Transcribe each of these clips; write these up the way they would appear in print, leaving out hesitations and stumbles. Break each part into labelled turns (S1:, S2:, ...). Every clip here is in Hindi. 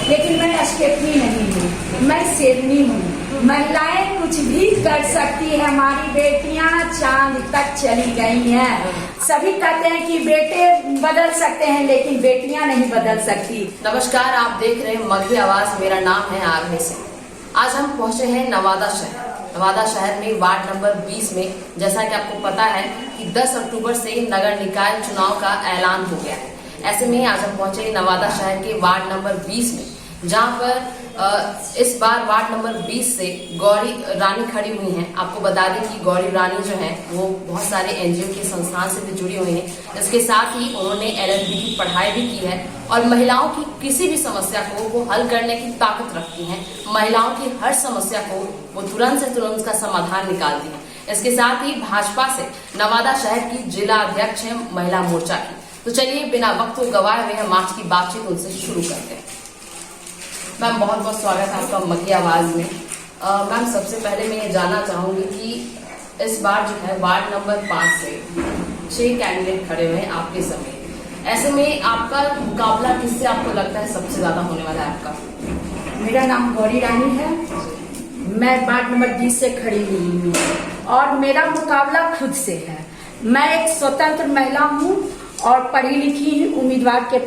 S1: लेकिन मैं स्टेपनी नहीं हूँ, मैं शेरनी हूँ। महिलाएं कुछ भी कर सकती है, हमारी बेटियां चांद तक चली गई हैं। सभी कहते हैं कि बेटे बदल सकते हैं, लेकिन बेटियां नहीं बदल सकती।
S2: नमस्कार, आप देख रहे हैं मगही आवाज। मेरा नाम है आरने सिंह। आज हम पहुंचे हैं नवादा शहर। नवादा शहर में वार्ड नंबर 20 में, जैसा कि आपको पता है कि 10 अक्टूबर से नगर निकाय चुनाव का ऐलान हो गया है। ऐसे में आज हम पहुंचे नवादा शहर के वार्ड नंबर 20 में, जहां पर इस बार वार्ड नंबर 20 से गौरी रानी खड़ी हुई हैं। आपको बता दें कि गौरी रानी जो है वो बहुत सारे एनजीओ के संस्थान से भी जुड़ी हुई हैं। इसके साथ ही उन्होंने LLB की पढ़ाई भी की है और महिलाओं की किसी भी समस्या को वो हल करने की ताकत रखती हैं। महिलाओं की हर समस्या को वो तुरंत से तुरंत का समाधान निकालती हैं। इसके साथ ही भाजपा से नवादा शहर की जिला अध्यक्ष है महिला मोर्चा की। तो चलिए बिना वक्त को गवाए हुए हम आज की बातचीत उनसे शुरू करते हैं। मैम, बहुत बहुत स्वागत है आपका मगही आवाज में। मैम, सबसे पहले मैं ये जानना चाहूंगी कि इस बार जो है वार्ड नंबर 5 से 6 कैंडिडेट खड़े हुए हैं आपके समेत। ऐसे में आपका मुकाबला किससे आपको लगता है सबसे ज्यादा होने वाला है आपका?
S1: मेरा नाम गौरी रानी है, मैं वार्ड नंबर 20 से खड़ी हुई हूँ और मेरा मुकाबला खुद से है। मैं एक स्वतंत्र महिला हूँ और पढ़ी लिखी उम्मीदवार के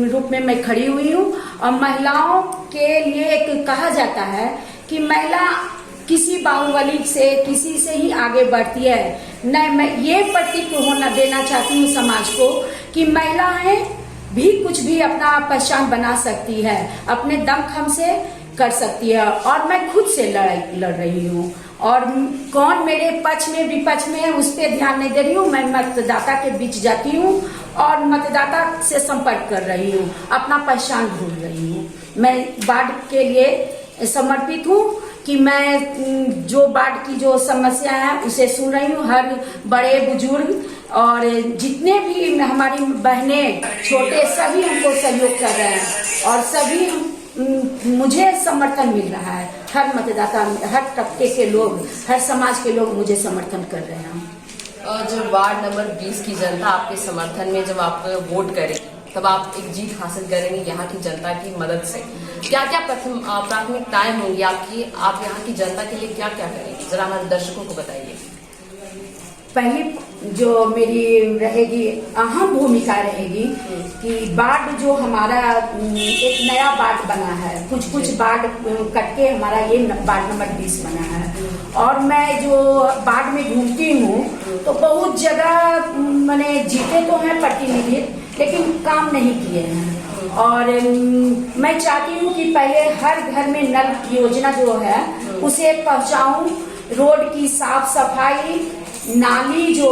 S1: रूप में मैं खड़ी हुई हूँ। और महिलाओं के लिए एक कहा जाता है कि महिला किसी बाहुबली से, किसी से ही आगे बढ़ती है। नहीं, मैं ये प्रतीक होना देना चाहती हूँ समाज को कि महिलाएं भी कुछ भी अपना पहचान बना सकती है, अपने दमखम से कर सकती है। और मैं खुद से लड़ाई लड़ रही हूँ और कौन मेरे पक्ष में विपक्ष में है उस पर ध्यान नहीं दे रही हूँ। मैं मतदाता के बीच जाती हूँ और मतदाता से संपर्क कर रही हूँ, अपना पहचान ढूंढ रही हूँ। मैं वार्ड के लिए समर्पित हूँ कि मैं जो वार्ड की जो समस्या है उसे सुन रही हूँ। हर बड़े बुजुर्ग और जितने भी हमारी बहनें छोटे सभी हमको सहयोग कर रहे हैं और सभी मुझे समर्थन मिल रहा है। हर मतदाता, हर तबके के लोग, हर समाज के लोग मुझे समर्थन कर रहे हैं।
S2: जब वार्ड नंबर 20 की जनता आपके समर्थन में जब आप वोट करें, तब आप एक जीत हासिल करेंगे यहाँ की जनता की मदद से। क्या क्या प्राथमिकताएं होंगी आपकी? आप यहाँ की जनता के लिए क्या क्या करेंगे, जरा हमारे दर्शकों को बताइए।
S1: पहली जो मेरी रहेगी अहम भूमिका रहेगी कि वार्ड जो हमारा एक नया वार्ड बना है, कुछ वार्ड कट के हमारा ये वार्ड नंबर 20 बना है। और मैं जो वार्ड में घूमती हूँ तो बहुत जगह मैंने जीते तो हैं प्रतिनिधि, लेकिन काम नहीं किए हैं। और मैं चाहती हूँ कि पहले हर घर में नल योजना जो है उसे पहुँचाऊँ, रोड की साफ सफाई, नाली जो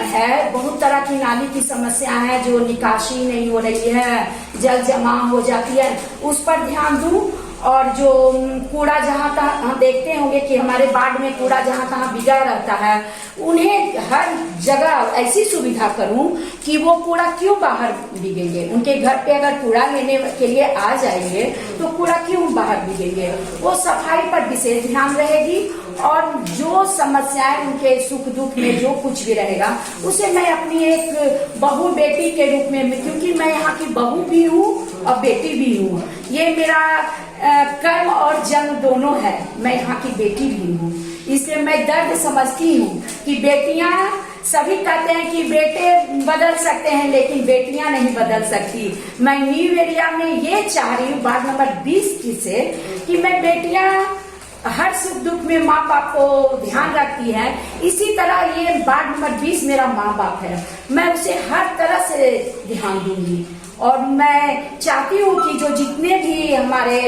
S1: है, बहुत तरह की नाली की समस्या है, जो निकासी नहीं हो रही है, जल जमा हो जाती है, उस पर ध्यान दूं। और जो कूड़ा जहाँ तहाँ हम देखते होंगे कि हमारे वार्ड में कूड़ा जहाँ तहाँ बिगा रहता है, उन्हें हर जगह ऐसी सुविधा करूं कि वो कूड़ा क्यों बाहर बिगेंगे। उनके घर पे अगर कूड़ा लेने के लिए आ जाएंगे तो कूड़ा क्यों बाहर बिगेंगे। वो सफाई पर विशेष ध्यान रहेगी और जो समस्याएं उनके सुख दुख में जो कुछ भी रहेगा उसे मैं अपनी एक बहू बेटी के रूप में, क्योंकि मैं यहाँ की बहू भी हूँ और बेटी भी हूँ, ये मेरा कर्म और जन्म दोनों है। मैं यहाँ की बेटी भी हूँ, इसलिए मैं दर्द समझती हूँ कि बेटियां, सभी कहते हैं कि बेटे बदल सकते हैं, लेकिन बेटियां नहीं बदल सकती। मैं न्यू एरिया में ये चाह रही हूँ वार्ड नंबर 20 से कि मैं बेटियां हर सुख दुख में माँ बाप को ध्यान रखती है, इसी तरह ये वार्ड नंबर 20 मेरा माँ बाप है। मैं उसे हर तरह से ध्यान दूंगी और मैं चाहती हूँ कि जो जितने भी हमारे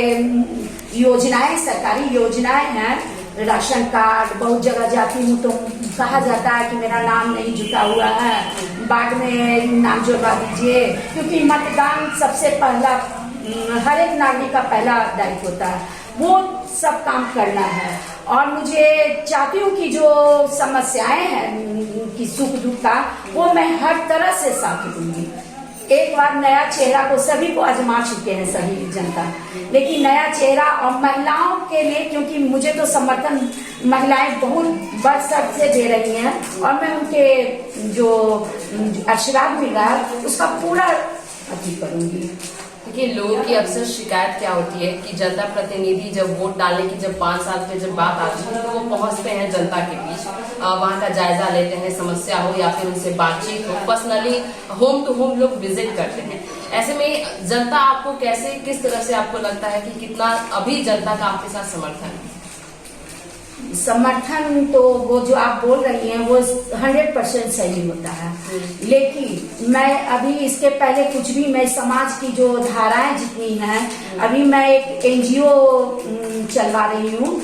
S1: योजनाएं, सरकारी योजनाएं हैं, राशन कार्ड, बहुत जगह जाती हूँ तो कहा जाता है कि मेरा नाम नहीं जुटा हुआ है, वार्ड में नाम जुड़वा दीजिए, क्योंकि मतदान सबसे पहला हर एक नागरिक का पहला दायित्व होता है, वो सब काम करना है। और मुझे चाहती हूँ कि जो समस्याएं हैं कि सुख दुख का, वो मैं हर तरह से साथ दूंगी। एक बार नया चेहरा को सभी को आजमा चुके हैं सभी जनता, लेकिन नया चेहरा और महिलाओं के लिए, क्योंकि मुझे तो समर्थन महिलाएं बहुत बरसत से दे रही हैं और मैं उनके जो आशीर्वाद मिला उसका पूरा अति करूंगी।
S2: देखिए, लोगों की अक्सर शिकायत क्या होती है कि जनता प्रतिनिधि जब वोट डालने की जब 5 साल पे जब बात आती है तो वो पहुंचते हैं जनता के बीच, वहां का जायजा लेते हैं, समस्या हो या फिर उनसे बातचीत हो, पर्सनली होम टू होम लोग विजिट करते हैं। ऐसे में जनता आपको कैसे, किस तरह से आपको लगता है कि कितना अभी जनता का आपके साथ समर्थन है?
S1: समर्थन तो वो जो आप बोल रही हैं वो 100% सही होता है, लेकिन मैं अभी इसके पहले कुछ भी, मैं समाज की जो धाराएं जितनी हैं, अभी मैं एक NGO चलवा रही हूँ।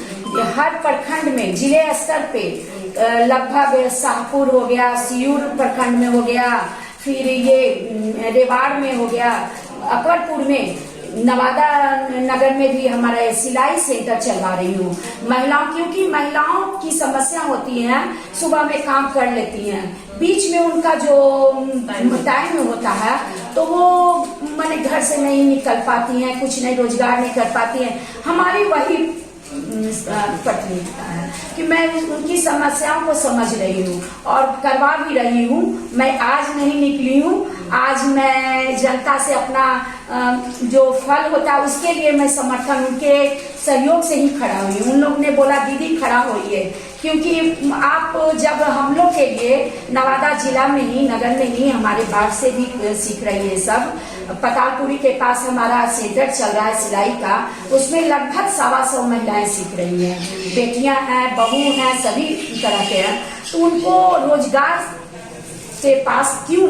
S1: हर प्रखंड में, जिले स्तर पे लगभग शाहपुर हो गया, सियूर प्रखंड में हो गया, फिर ये रेवाड़ में हो गया, अकबरपुर में, नवादा नगर में भी हमारा सिलाई सेंटर चलवा रही हूँ महिलाओं, क्योंकि महिलाओं की समस्या होती है, सुबह में काम कर लेती हैं, बीच में उनका जो टाइम होता है तो वो माने घर से नहीं निकल पाती हैं, कुछ नहीं, रोजगार नहीं कर पाती हैं। हमारी वही प्राथमिकता है कि मैं उनकी समस्याओं को समझ रही हूँ और करवा भी रही हूँ। मैं आज नहीं निकली हूँ, आज मैं जनता से अपना जो फल होता है उसके लिए मैं समर्थन उनके सहयोग से ही खड़ा हुई हूँ। उन लोग ने बोला दीदी खड़ा होइए, क्योंकि आप जब हम लोग के लिए नवादा जिला में ही, नगर में ही, हमारे बाढ़ से भी सीख रही है सब। पतालपुरी के पास हमारा सेंटर चल रहा है सिलाई का, उसमें लगभग 125 महिलाएं सीख रही हैं, बेटियां हैं, बहू हैं, सभी तरह के हैं। तो उनको रोजगार के पास क्यों,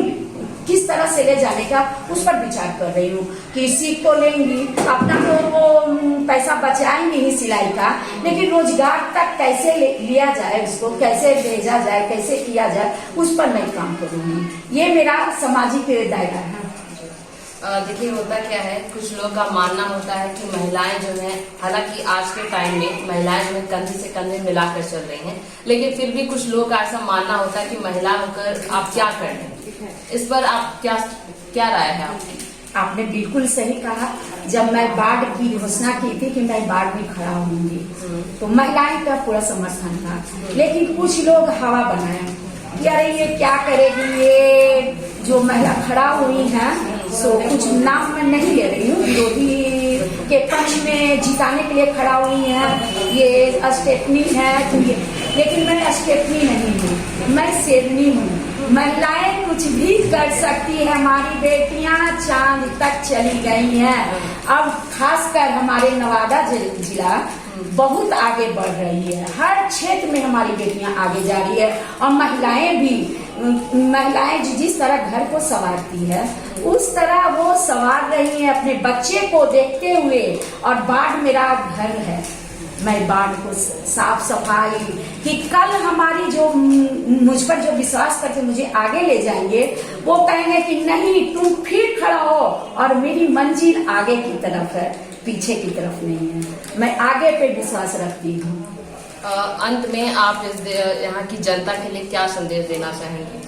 S1: किस तरह से ले जाने का, उस पर विचार कर रही हूँ कि सीख तो लेंगी, अपना तो वो पैसा बचाएंगे ही सिलाई का, लेकिन रोजगार तक कैसे लिया जाए, उसको कैसे भेजा जाए, कैसे किया जाए, उस पर मैं काम करूँगी। ये मेरा सामाजिक दायरा है।
S2: देखिए, होता क्या है, कुछ लोगों का मानना होता है कि महिलाएं जो हैं, हालांकि आज के टाइम में महिलाएं जो है कंधे से कंधे मिलाकर चल रही हैं, लेकिन फिर भी कुछ लोगों का ऐसा मानना होता है कि महिला होकर आप क्या कर रहे हैं। इस पर आप क्या राय है आपकी?
S1: आपने बिल्कुल सही कहा। जब मैं बाढ़ की घोषणा की थी कि मैं बाढ़ में खड़ा होंगी, तो महिलाएं का पूरा समर्थन था, लेकिन कुछ लोग हवा बनाया कि अरे ये क्या करेगी, ये जो महिला खड़ा हुई है, सो कुछ नाम मैं नहीं ले रही हूँ, विरोधी के पक्ष में जिताने के लिए खड़ा हुई है, ये स्टेपनी है, तो ये, लेकिन मैं स्टेपनी नहीं हूँ, मैं शेरनी हूँ। महिलाएं कुछ भी कर सकती है, हमारी बेटियां चांद तक चली गई हैं। अब खासकर हमारे नवादा जिला बहुत आगे बढ़ रही है, हर क्षेत्र में हमारी बेटियां आगे जा रही है, और महिलाएं भी, महिलाएं जिस तरह घर को संवारती है उस तरह वो संवार रही है अपने बच्चे को देखते हुए। और बाढ़ मेरा घर है, मैं बाढ़ को साफ सफाई कि कल हमारी जो मुझ पर जो विश्वास करके मुझे आगे ले जाएंगे, वो कहेंगे कि नहीं तुम फिर खड़ा हो, और मेरी मंजिल आगे की तरफ है, पीछे की तरफ नहीं है। मैं आगे पे विश्वास रखती हूँ।
S2: अंत में आप यहाँ की जनता के लिए क्या संदेश देना चाहेंगे?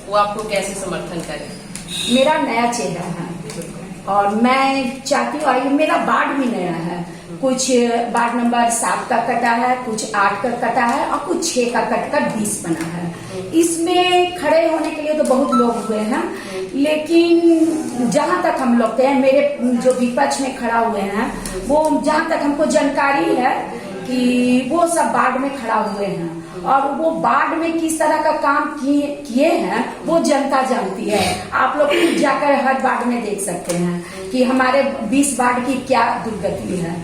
S2: वो आपको कैसे समर्थन करें?
S1: मेरा नया चेहरा है और मैं चाहती हूँ, मेरा वार्ड भी नया है, कुछ वार्ड नंबर 7 का कटा है, कुछ 8 का कटा है और कुछ 6 का कटकर 20 बना है। इसमें खड़े होने के लिए तो बहुत लोग हुए हैं, लेकिन जहां तक हम लोग थे, मेरे जो विपक्ष में खड़ा हुए हैं, वो जहां तक हमको जानकारी है कि वो सब बाढ़ में खड़ा हुए हैं, और वो बाढ़ में किस तरह का काम किए हैं वो जनता जानती है। आप लोग जाकर हर बाढ़ में देख सकते हैं कि हमारे 20 बाढ़ की क्या दुर्गति है।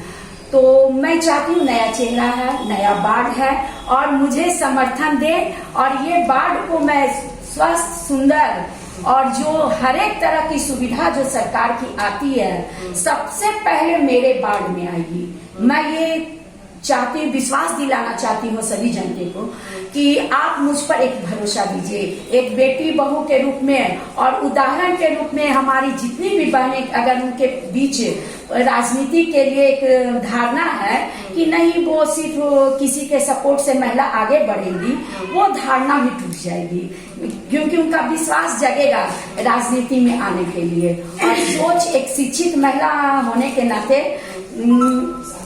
S1: तो मैं चाहती हूँ नया चेहरा है, नया बाढ़ है, और मुझे समर्थन दे, और ये बाढ़ को मैं स्वस्थ, सुंदर, और जो हर एक तरह की सुविधा जो सरकार की आती है सबसे पहले मेरे बाढ़ में आएगी। मैं ये चाहती हूँ, विश्वास दिलाना चाहती हूँ सभी जनते को कि आप मुझ पर एक भरोसा दीजिए, एक बेटी बहू के रूप में और उदाहरण के रूप में। हमारी जितनी भी बहनें, अगर उनके बीच राजनीति के लिए एक धारणा है कि नहीं वो सिर्फ किसी के सपोर्ट से महिला आगे बढ़ेगी, वो धारणा भी टूट जाएगी। क्योंकि उनका विश्वास जगेगा राजनीति में आने के लिए। और सोच, एक शिक्षित महिला होने के नाते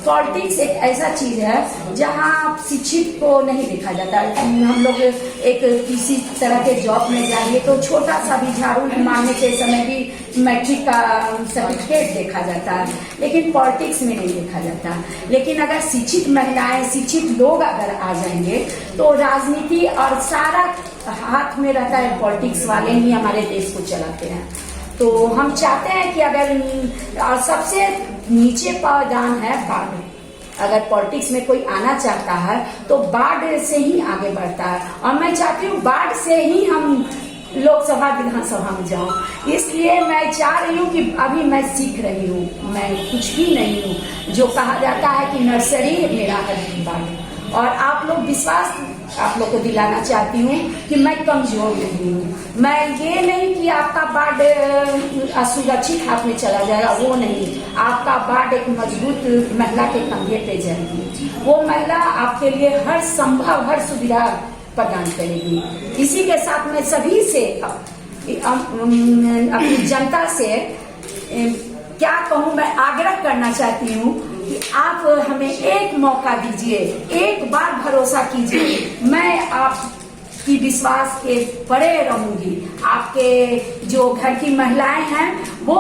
S1: पॉलिटिक्स एक ऐसा चीज है जहां शिक्षित को नहीं देखा जाता। हम लोग एक किसी तरह के जॉब में जाइए तो छोटा सा भी झाड़ू मारने के समय भी मैट्रिक का सर्टिफिकेट देखा जाता है, लेकिन पॉलिटिक्स में नहीं देखा जाता। लेकिन अगर शिक्षित महिलाएं, शिक्षित लोग अगर आ जाएंगे तो राजनीति और सारा हाथ में रहता है, पॉलिटिक्स वाले ही हमारे देश को चलाते हैं। तो हम चाहते हैं कि अगर सबसे नीचे पावदान है बाढ़, अगर पॉलिटिक्स में कोई आना चाहता है तो बाढ़ से ही आगे बढ़ता है। और मैं चाहती हूँ बाढ़ से ही हम लोकसभा विधानसभा में जाऊं। इसलिए मैं चाह रही हूँ कि अभी मैं सीख रही हूँ, मैं कुछ भी नहीं हूँ। जो कहा जाता है कि नर्सरी मेरा है बाढ़। और आप लोग विश्वास आप लोग को दिलाना चाहती हूँ कि मैं कमजोर नहीं हूँ। मैं ये नहीं कि आपका बाढ़ असुरक्षित हाथ में चला जाएगा, वो नहीं। आपका बाढ़ एक मजबूत महिला के कंधे पे जाएगी। वो महिला आपके लिए हर संभव हर सुविधा प्रदान करेगी। इसी के साथ मैं सभी से अपनी जनता से क्या कहूँ, मैं आग्रह करना चाहती हूँ कि आप हमें एक मौका दीजिए, एक बार भरोसा कीजिए। मैं आपकी विश्वास के परे रहूंगी। आपके जो घर की महिलाएं हैं वो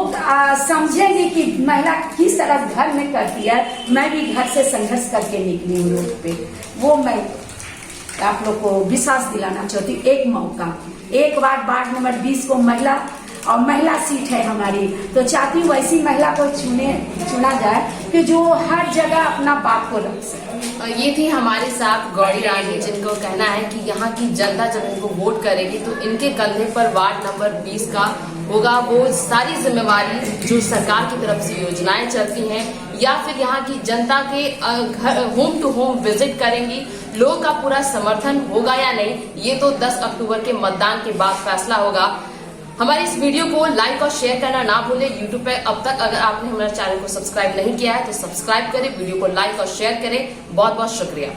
S1: समझेंगी कि महिला किस तरह घर में करती है। मैं भी घर से संघर्ष करके निकली हूँ रोड पे, वो मैं आप लोग को विश्वास दिलाना चाहती हूँ। एक मौका, एक बार वार्ड नंबर 20 को महिला और महिला सीट है हमारी, तो चाहती हूँ ऐसी महिला को चुना जाए कि जो हर जगह अपना बात को रख सके।
S2: ये थी हमारे साथ गौरी रानी, जिनको कहना है कि यहाँ की जनता जब इनको वोट करेगी तो इनके कंधे पर वार्ड नंबर 20 का होगा वो सारी जिम्मेवारी जो सरकार की तरफ से योजनाएं चलती हैं, या फिर यहाँ की जनता के घर होम टू होम विजिट करेंगी। लोगों का पूरा समर्थन होगा या नहीं, ये तो 10 अक्टूबर के मतदान के बाद फैसला होगा। हमारे इस वीडियो को लाइक और शेयर करना ना भूलें। यूट्यूब पे अब तक अगर आपने हमारे चैनल को सब्सक्राइब नहीं किया है तो सब्सक्राइब करें, वीडियो को लाइक और शेयर करें। बहुत बहुत शुक्रिया।